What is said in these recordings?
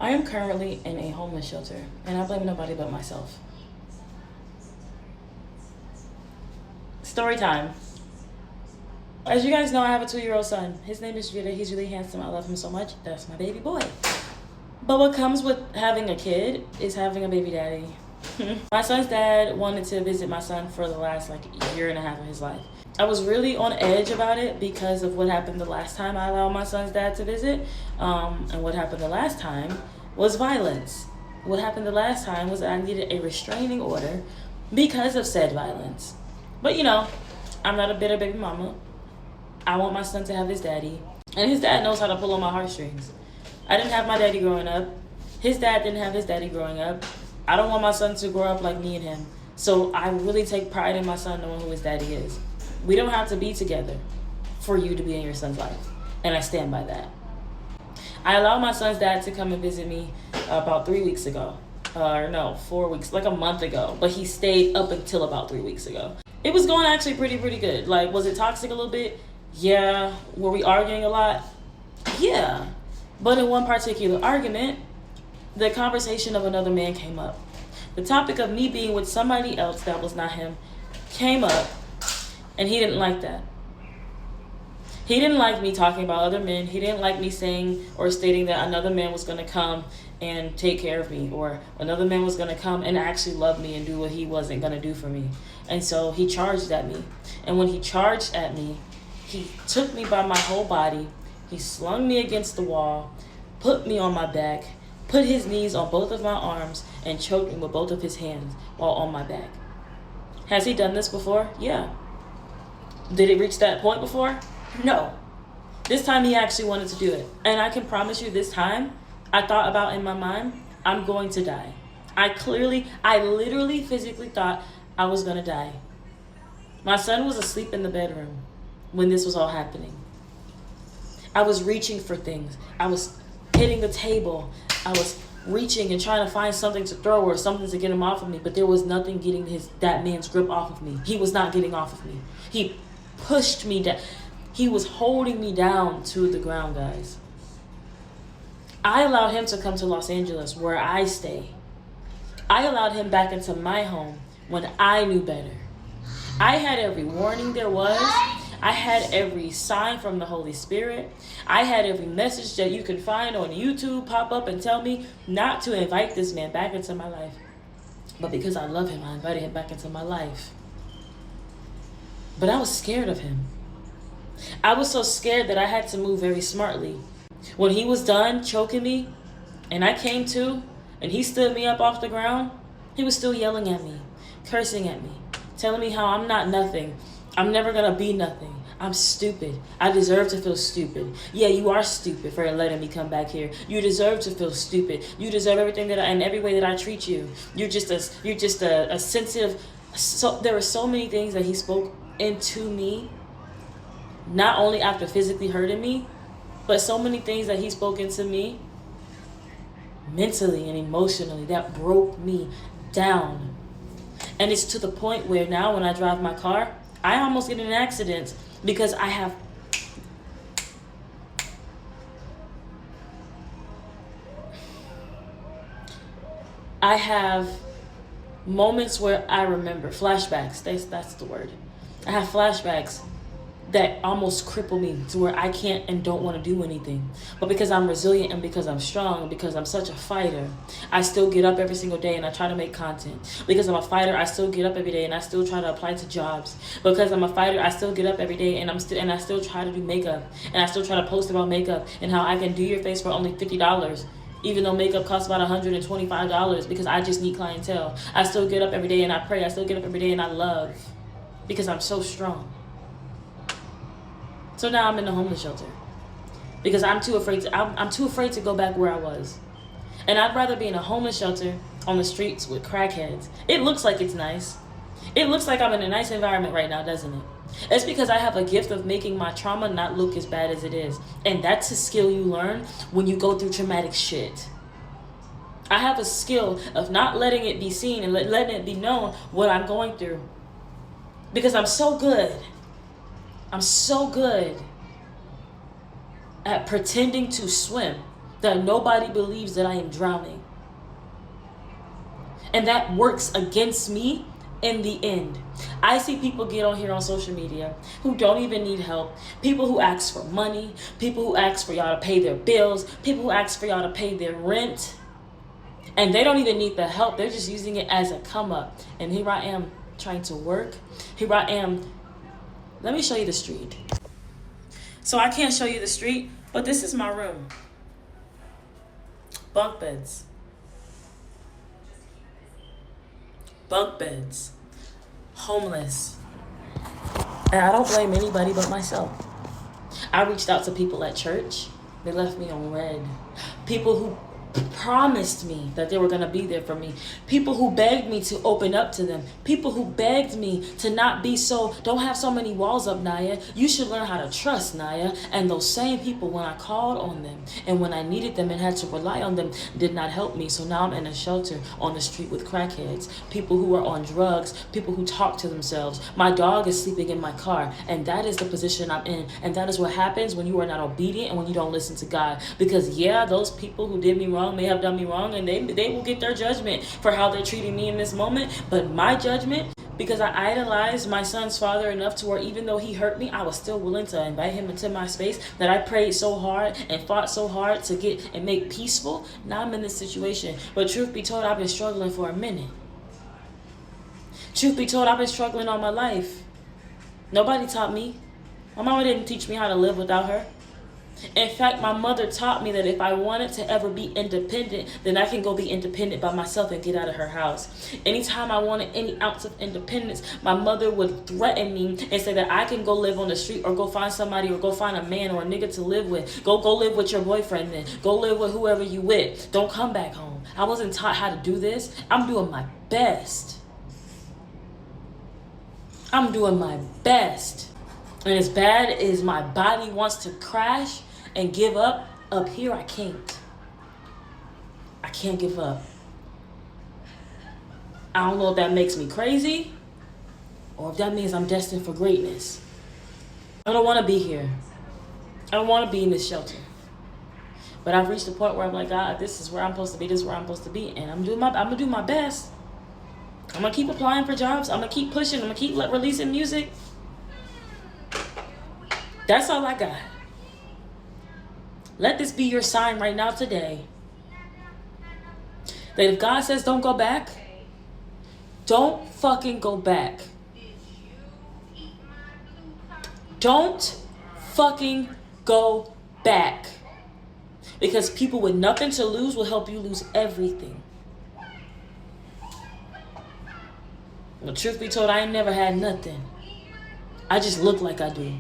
I am currently in a homeless shelter, and I blame nobody but myself. Story time. As you guys know, I have a 2-year-old son. His name is Judah. He's really handsome. I love him so much. That's my baby boy. But what comes with having a kid is having a baby daddy. My son's dad wanted to visit my son for the last year and a half of his life. I was really on edge about it because of what happened the last time I allowed my son's dad to visit. And what happened the last time was violence. What happened the last time was I needed a restraining order because of said violence. But I'm not a bitter baby mama. I want my son to have his daddy. And his dad knows how to pull on my heartstrings. I didn't have my daddy growing up. His dad didn't have his daddy growing up. I don't want my son to grow up like me and him. So I really take pride in my son knowing who his daddy is. We don't have to be together for you to be in your son's life. And I stand by that. I allowed my son's dad to come and visit me about 3 weeks ago. 4 weeks, like a month ago. But he stayed up until about 3 weeks ago. It was going actually pretty good. Was it toxic a little bit? Yeah. Were we arguing a lot? Yeah. But in one particular argument, the conversation of another man came up. The topic of me being with somebody else that was not him came up, and he didn't like that. He didn't like me talking about other men. He didn't like me saying or stating that another man was going to come and take care of me, or another man was going to come and actually love me and do what he wasn't going to do for me. And so he charged at me. And when he charged at me, he took me by my whole body. He slung me against the wall, put me on my back, put his knees on both of my arms, and choked me with both of his hands while on my back. Has he done this before? Yeah. Did it reach that point before? No. This time he actually wanted to do it. And I can promise you this time, I thought about in my mind, I'm going to die. I literally physically thought I was going to die. My son was asleep in the bedroom when this was all happening. I was reaching for things. I was hitting the table. I was reaching and trying to find something to throw or something to get him off of me, but there was nothing getting that man's grip off of me. He was not getting off of me. He pushed me down. He was holding me down to the ground, guys. I allowed him to come to Los Angeles, where I stay. I allowed him back into my home when I knew better. I had every warning there was. I had every sign from the Holy Spirit. I had every message that you could find on YouTube pop up and tell me not to invite this man back into my life. But because I love him, I invited him back into my life. But I was scared of him. I was so scared that I had to move very smartly. When he was done choking me and I came to and he stood me up off the ground, he was still yelling at me, cursing at me, telling me how I'm not nothing. I'm never going to be nothing. I'm stupid. I deserve to feel stupid. Yeah, you are stupid for letting me come back here. You deserve to feel stupid. You deserve everything and every way that I treat you. You're just a sensitive. So there were so many things that he spoke into me, not only after physically hurting me, but so many things that he spoke into me mentally and emotionally that broke me down. And it's to the point where now when I drive my car, I almost get in an accident because I have moments where I remember flashbacks. That's the word. I have flashbacks that almost cripple me to where I can't and don't want to do anything. But because I'm resilient and because I'm strong and because I'm such a fighter, I still get up every single day and I try to make content. Because I'm a fighter, I still get up every day and I still try to apply to jobs. Because I'm a fighter, I still get up every day and I still try to do makeup. And I still try to post about makeup and how I can do your face for only $50. Even though makeup costs about $125 because I just need clientele. I still get up every day and I pray. I still get up every day and I love because I'm so strong. So now I'm in the homeless shelter because I'm too afraid to go back where I was. And I'd rather be in a homeless shelter on the streets with crackheads. It looks like it's nice. It looks like I'm in a nice environment right now, doesn't it? It's because I have a gift of making my trauma not look as bad as it is. And that's a skill you learn when you go through traumatic shit. I have a skill of not letting it be seen and letting it be known what I'm going through. Because I'm so good at pretending to swim that nobody believes that I am drowning. And that works against me in the end. I see people get on here on social media who don't even need help. People who ask for money. People who ask for y'all to pay their bills. People who ask for y'all to pay their rent. And they don't even need the help. They're just using it as a come up. And here I am trying to work. Here I am. Let me show you the street. So I can't show you the street, but this is my room. Bunk beds. Bunk beds. Homeless. And I don't blame anybody but myself. I reached out to people at church. They left me on red. People who promised me that they were going to be there for me. People who begged me to open up to them. People who begged me to not be so, don't have so many walls up, Naya. You should learn how to trust, Naya. And those same people, when I called on them and when I needed them and had to rely on them, did not help me. So now I'm in a shelter on the street with crackheads, people who are on drugs, people who talk to themselves. My dog is sleeping in my car, and that is the position I'm in. And that is what happens when you are not obedient and when you don't listen to God. Because yeah, those people who did me wrong may have done me wrong, and they will get their judgment for how they're treating me in this moment. But my judgment, because I idolized my son's father enough to where even though he hurt me, I was still willing to invite him into my space, that I prayed so hard and fought so hard to get and make peaceful. Now I'm in this situation. But truth be told, I've been struggling for a minute. Truth be told, I've been struggling all my life. Nobody taught me. My mama didn't teach me how to live without her. In fact, my mother taught me that if I wanted to ever be independent, then I can go be independent by myself and get out of her house. Anytime I wanted any ounce of independence, my mother would threaten me and say that I can go live on the street or go find somebody or go find a man or a nigga to live with. Go live with your boyfriend then. Go live with whoever you with. Don't come back home. I wasn't taught how to do this. I'm doing my best. I'm doing my best. And as bad as my body wants to crash and give up here I can't. I can't give up. I don't know if that makes me crazy or if that means I'm destined for greatness. I don't want to be here. I don't want to be in this shelter. But I've reached a point where I'm like, God, this is where I'm supposed to be. This is where I'm supposed to be. And I'm gonna do my best. I'm gonna keep applying for jobs. I'm gonna keep pushing. I'm gonna keep releasing music. That's all I got. Let this be your sign right now today. That if God says don't go back, don't fucking go back. Don't fucking go back. Because people with nothing to lose will help you lose everything. Well, truth be told, I ain't never had nothing. I just look like I do.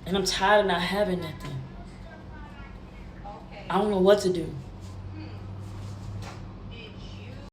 And I'm tired of not having nothing. I don't know what to do.